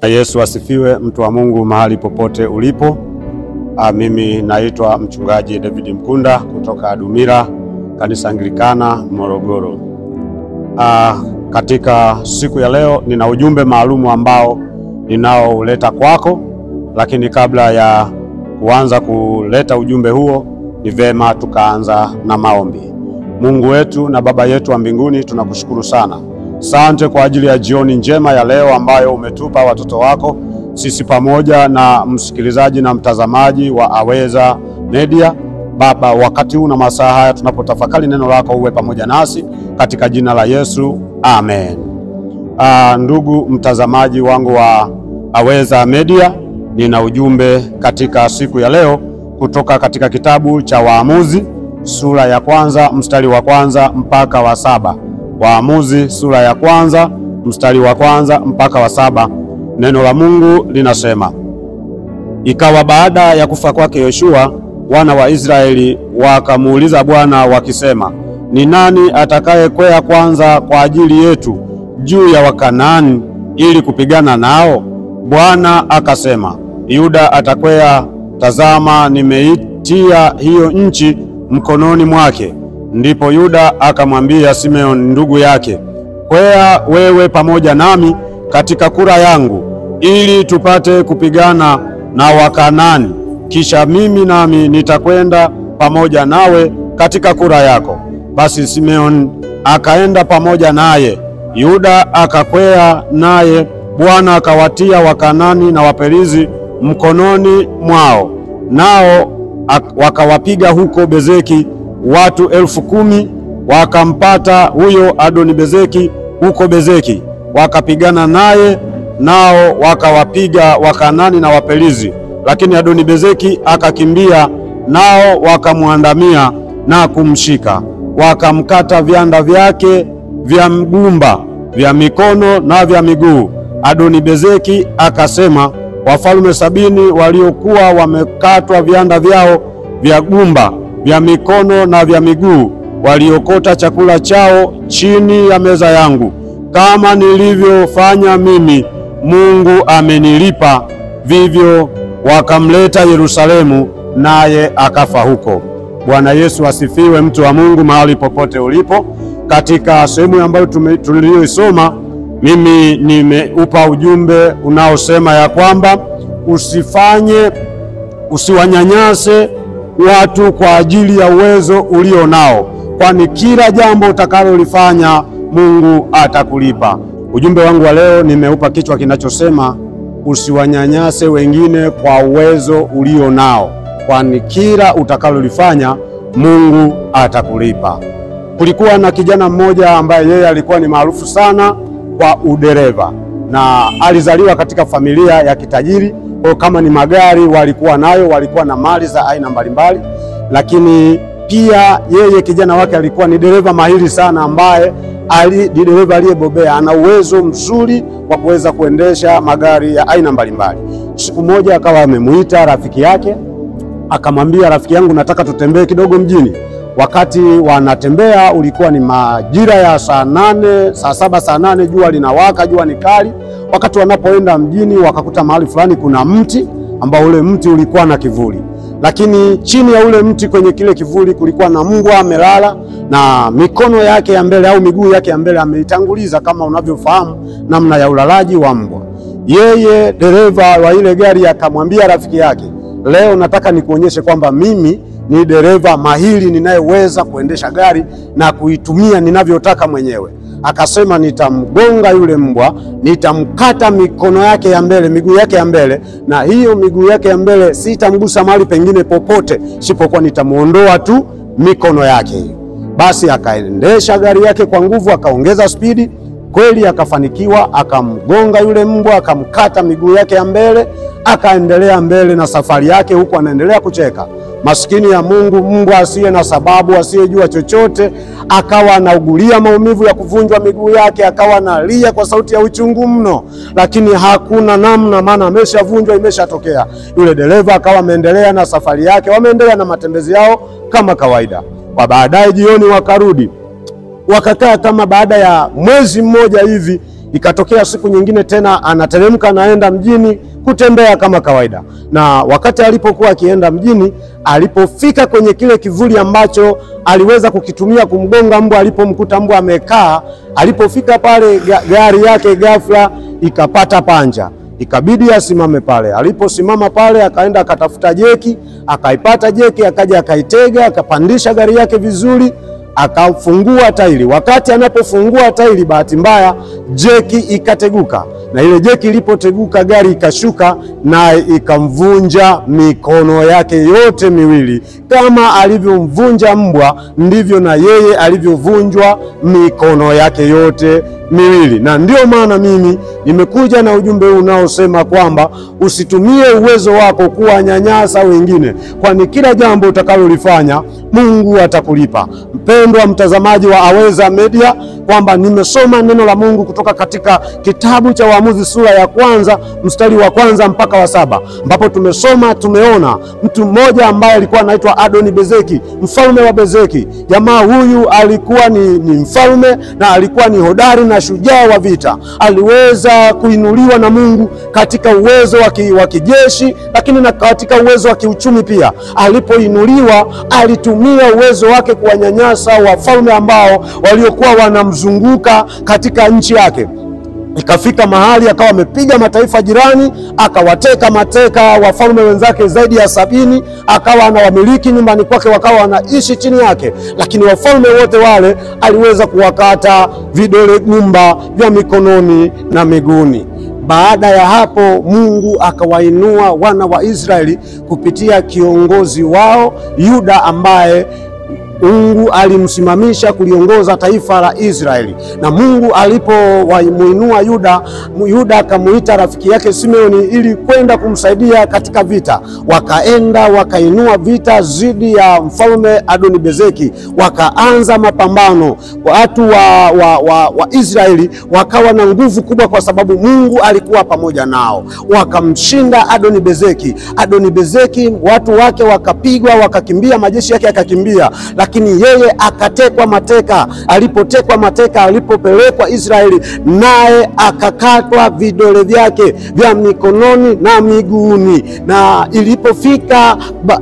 Yesu asifiwe, mtu wa Mungu mahali popote ulipo. Mimi naitwa mchungaji David Mkunda kutoka Dumila, kanisa Anglikana Morogoro. Katika siku ya leo nina ujumbe maalumu ambao ninaoleta kwako, lakini kabla ya kuanza kuleta ujumbe huo ni vema tukaanza na maombi. Mungu wetu na Baba yetu wa mbinguni, tunakushukuru sana. Asante kwa ajili ya jioni njema ya leo ambayo umetupa watoto wako, sisi pamoja na msikilizaji na mtazamaji wa Aweza Media. Baba, wakati huu na masaa haya tunapotafakari neno lako, uwe pamoja nasi katika jina la Yesu, amen. Ndugu mtazamaji wangu wa Aweza Media, nina ujumbe katika siku ya leo kutoka katika kitabu cha Waamuzi sura ya 1 mstari wa 1 mpaka wa 7. Waamuzi sura ya 1 mstari wa 1 mpaka wa 7. Neno la Mungu linasema: Ikawa baada ya kufa kwake Yoshua, wana wa Israeli wakamuuliza Bwana wakisema, ni nani atakayekwea kwanza kwa ajili yetu juu ya Wakanaani ili kupigana nao? Bwana akasema, Yuda atakwea, tazama nimeitia hiyo nchi mkononi mwake. Ndipo Yuda akamwambia Simeoni ndugu yake, kwea wewe pamoja nami katika kura yangu, ili tupate kupigana na Wakanaani, kisha mimi nami nitakwenda pamoja nawe katika kura yako. Basi Simeoni akaenda pamoja naye, Yuda akakwea naye. Bwana akawatia Wakanaani na Waperizi mkononi mwao, nao wakawapiga huko Bezeki watu 10,000. Wakampata huyo Adoni-Bezeki huko Bezeki, wakapigana naye, nao wakawapiga Wakanaani na Waperizi. Lakini Adoni-Bezeki akakimbia, nao wakamwandamia na kumshika, wakamkata vianda vyake vya mgumba, vya mikono na vya miguu. Adoni-Bezeki akasema, wafalme 70 waliokuwa wamekatwa vianda vyao vya gumba, vya mikono na vya miguu, waliokota chakula chao chini ya meza yangu. Kama nilivyofanya mimi, Mungu amenilipa vivyo. Wakamleta Yerusalemu, naye akafa huko. Bwana Yesu asifiwe, mtu wa Mungu mahali popote ulipo. Katika sehemu ambayo tuliyoisoma, mimi nimeupa ujumbe unaosema ya kwamba usiwanyanyase watu kwa ajili ya uwezo ulio nao, kwani kila jambo utakalolifanya Mungu atakulipa. Ujumbe wangu wa leo nimeupa kichwa kinachosema usiwanyanyase wengine kwa uwezo ulio nao, kwani kila utakalolifanya Mungu atakulipa. Kulikuwa na kijana mmoja ambaye yeye alikuwa ni maarufu sana kwa udereva, na alizaliwa katika familia ya kitajiri. Kwa kama ni magari walikuwa nayo, walikuwa na mali za aina mbalimbali, lakini pia yeye kijana wake alikuwa ni dereva mahiri sana, ambaye ni dereva aliyebobea, ana uwezo mzuri wa kuweza kuendesha magari ya aina mbalimbali. Siku moja akawa amemuita rafiki yake, akamwambia, rafiki yangu, nataka tutembee kidogo mjini. Wakati wanatembea ulikuwa ni majira ya saa 7 saa 8, jua linawaka, jua ni kali. Wakati wanapoenda mjini wakakuta mahali fulani kuna mti ambao ule mti ulikuwa na kivuli, lakini chini ya ule mti kwenye kile kivuli kulikuwa na mbwa amelala, na mikono yake ya mbele au miguu yake ya mbele ameitanguliza, kama unavyofahamu namna ya ulalaji wa mbwa. Yeye dereva wa ile gari akamwambia rafiki yake, leo nataka nikuonyeshe kwamba mimi ni dereva mahiri ninayeweza kuendesha gari na kuitumia ninavyotaka mwenyewe. Akasema, nitamgonga yule mbwa, nitamkata mikono yake ya mbele, miguu yake ya mbele, na hiyo miguu yake ya mbele sitamgusa mahali pengine popote, sipokuwa nitamuondoa tu mikono yake. Basi akaendesha gari yake kwa nguvu, akaongeza spidi. Kweli akafanikiwa, akamgonga yule mbwa, akamkata miguu yake ya mbele, akaendelea mbele na safari yake, huku anaendelea kucheka. maskini ya Mungu, mbwa asiye na sababu, asiyejua chochote, akawa anaugulia maumivu ya kuvunjwa miguu yake, akawa analia kwa sauti ya uchungu mno, lakini hakuna namna, maana ameshavunjwa, imeshatokea. Yule dereva akawa ameendelea na safari yake, wameendelea na matembezi yao kama kawaida. Kwa baadaye jioni wakarudi, wakakaa kama baada ya mwezi mmoja hivi. Ikatokea siku nyingine tena anateremka, anaenda mjini kutembea kama kawaida. Na wakati alipokuwa akienda mjini, alipofika kwenye kile kivuli ambacho aliweza kukitumia kumgonga mbwa, alipomkuta mbwa amekaa, alipofika pale gari yake ghafla ikapata panja, ikabidi asimame pale. Aliposimama pale, akaenda akatafuta jeki, akaipata jeki, akaja akaitega, akapandisha gari yake vizuri, akafungua tairi. Wakati anapofungua tairi, bahati mbaya jeki ikateguka, na ile jeki ilipoteguka gari ikashuka na ikamvunja mikono yake yote miwili. Kama alivyomvunja mbwa, ndivyo na yeye alivyovunjwa mikono yake yote miwili. Na ndio maana mimi nimekuja na ujumbe huu unaosema kwamba usitumie uwezo wako kuwanyanyasa wengine, kwani kila jambo utakalolifanya Mungu atakulipa. Mpendwa mtazamaji wa Aweza Media, kwamba nimesoma neno la Mungu kutoka katika kitabu cha Waamuzi sura ya 1 mstari wa 1 mpaka wa 7, ambapo tumeona mtu mmoja ambaye alikuwa anaitwa Adoni-Bezeki, mfalme wa Bezeki. Jamaa huyu alikuwa ni mfalme na alikuwa ni hodari na shujaa wa vita. Aliweza kuinuliwa na Mungu katika uwezo wa kijeshi, lakini na katika uwezo wa kiuchumi pia. Alipoinuliwa, alitumia uwezo wake kuwanyanyasa wafalme ambao waliokuwa wanamzunguka katika nchi yake. Ikafika mahali akawa amepiga mataifa jirani, akawateka mateka wafalme wenzake zaidi ya 70, akawa anawamiliki nyumbani kwake, wakawa wanaishi chini yake. Lakini wafalme wote wale aliweza kuwakata vidole gumba vya mikononi na miguuni. Baada ya hapo, Mungu akawainua wana wa Israeli kupitia kiongozi wao Yuda, ambaye Mungu alimsimamisha kuliongoza taifa la Israeli. Na Mungu alipomuinua Yuda akamuita rafiki yake Simeoni ili kwenda kumsaidia katika vita. Wakaenda wakainua vita dhidi ya mfalme Adoni-Bezeki, wakaanza mapambano. Watu wa Israeli wakawa na nguvu kubwa kwa sababu Mungu alikuwa pamoja nao. Wakamshinda Adoni-Bezeki. Adoni-Bezeki watu wake wakapigwa, wakakimbia, majeshi yake yakakimbia, lakini yeye akatekwa mateka. Alipotekwa mateka, alipopelekwa Israeli, naye akakatwa vidole vyake vya mikononi na miguuni. Na ilipofika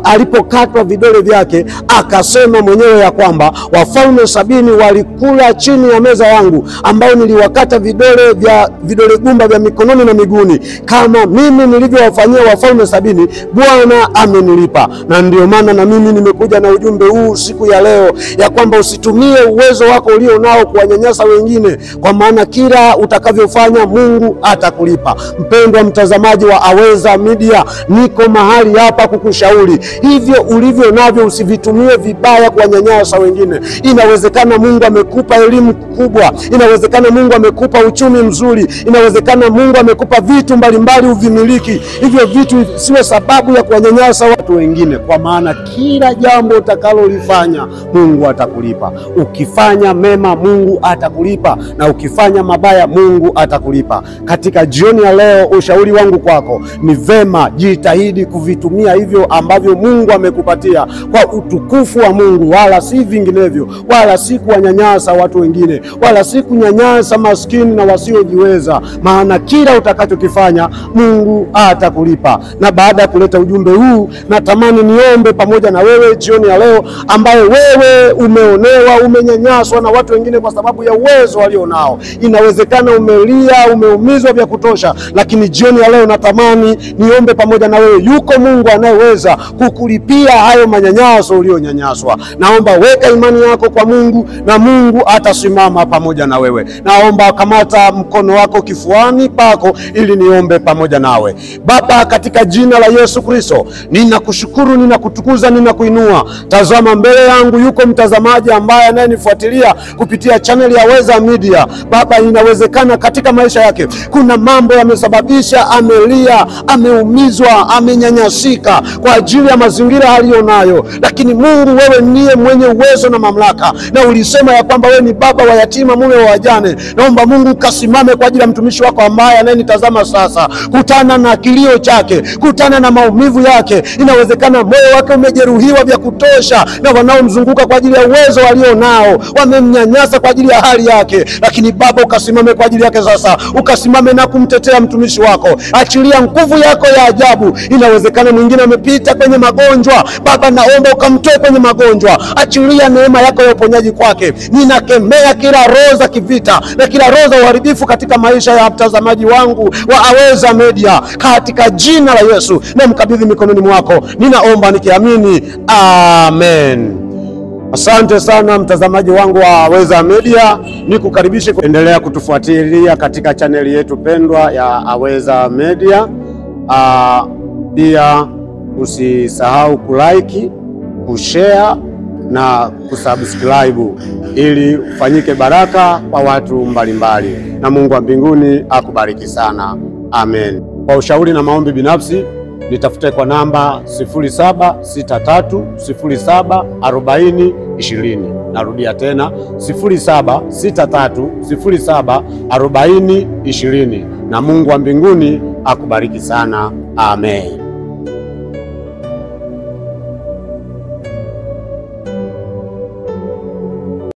alipokatwa vidole vyake, akasema mwenyewe ya kwamba wafalme 70 walikula chini ya meza yangu, ambao niliwakata vidole gumba vya mikononi na miguuni, kama mimi nilivyowafanyia wafalme 70, Bwana amenilipa. Na ndio maana na mimi nimekuja na ujumbe huu siku ya leo, ya kwamba usitumie uwezo wako ulio nao kuwanyanyasa wengine, kwa maana kila utakavyofanya Mungu atakulipa. Mpendwa mtazamaji wa Aweza Media, niko mahali hapa kukushauri, hivyo ulivyo navyo usivitumie vibaya kuwanyanyasa wengine. Inawezekana Mungu amekupa elimu kubwa, inawezekana Mungu amekupa uchumi mzuri, inawezekana Mungu amekupa vitu mbalimbali uvimiliki. Hivyo vitu siwe sababu ya kuwanyanyasa watu wengine, kwa maana kila jambo utakalolifanya Mungu atakulipa. Ukifanya mema Mungu atakulipa, na ukifanya mabaya Mungu atakulipa. Katika jioni ya leo, ushauri wangu kwako ni vema jitahidi kuvitumia hivyo ambavyo Mungu amekupatia kwa utukufu wa Mungu, wala si vinginevyo, wala si kuwanyanyasa watu wengine, wala si kunyanyasa maskini na wasiojiweza, maana kila utakachokifanya Mungu atakulipa. Na baada ya kuleta ujumbe huu, natamani niombe pamoja na wewe jioni ya leo, ambaye wewe umeonewa, umenyanyaswa na watu wengine kwa sababu ya uwezo walionao. Inawezekana umelia, umeumizwa vya kutosha, lakini jioni ya leo natamani niombe pamoja na wewe. Yuko Mungu anayeweza kukulipia hayo manyanyaso ulionyanyaswa. Naomba weka imani yako kwa Mungu na Mungu atasimama pamoja na wewe. Naomba kamata mkono wako kifuani pako ili niombe pamoja nawe. Baba, katika jina la Yesu Kristo, ninakushukuru, ninakutukuza, ninakuinua. Tazama mbele yangu, yuko mtazamaji ambaye anayenifuatilia kupitia channel ya Weza Media. Baba, inawezekana katika maisha yake kuna mambo yamesababisha amelia, ameumizwa, amenyanyasika kwa ajili ya mazingira aliyonayo, lakini Mungu, wewe ndiye mwenye uwezo na mamlaka, na ulisema ya kwamba wewe ni baba wa yatima, mume wa wajane. Naomba Mungu kasimame kwa ajili ya mtumishi wako ambaye anayenitazama sasa. Kutana na kilio chake, kutana na maumivu yake. Inawezekana moyo wake umejeruhiwa vya kutosha na wanaomzunguka kwa ajili ya uwezo walionao, wamemnyanyasa kwa ajili ya hali yake, lakini Baba ukasimame kwa ajili yake sasa, ukasimame na kumtetea mtumishi wako. Achilia nguvu yako ya ajabu. Inawezekana mwingine amepita kwenye magonjwa, Baba naomba ukamtoe kwenye magonjwa. Achilia neema yako ya uponyaji kwake. Ninakemea kila roho za kivita na kila roho za uharibifu katika maisha ya mtazamaji wangu wa Aweza Media, katika jina la Yesu na mkabidhi mikononi mwako, ninaomba nikiamini, amen. Asante sana mtazamaji wangu wa Aweza Media, nikukaribishe kuendelea kutufuatilia katika chaneli yetu pendwa ya Aweza Media. Pia usisahau kulike, kushare na kusubscribe ili ufanyike baraka kwa watu mbalimbali, na Mungu wa mbinguni akubariki sana. Amen. Kwa ushauri na maombi binafsi nitafute kwa namba 0763074020. Narudia tena 0763074020, na Mungu wa mbinguni akubariki sana. Amen.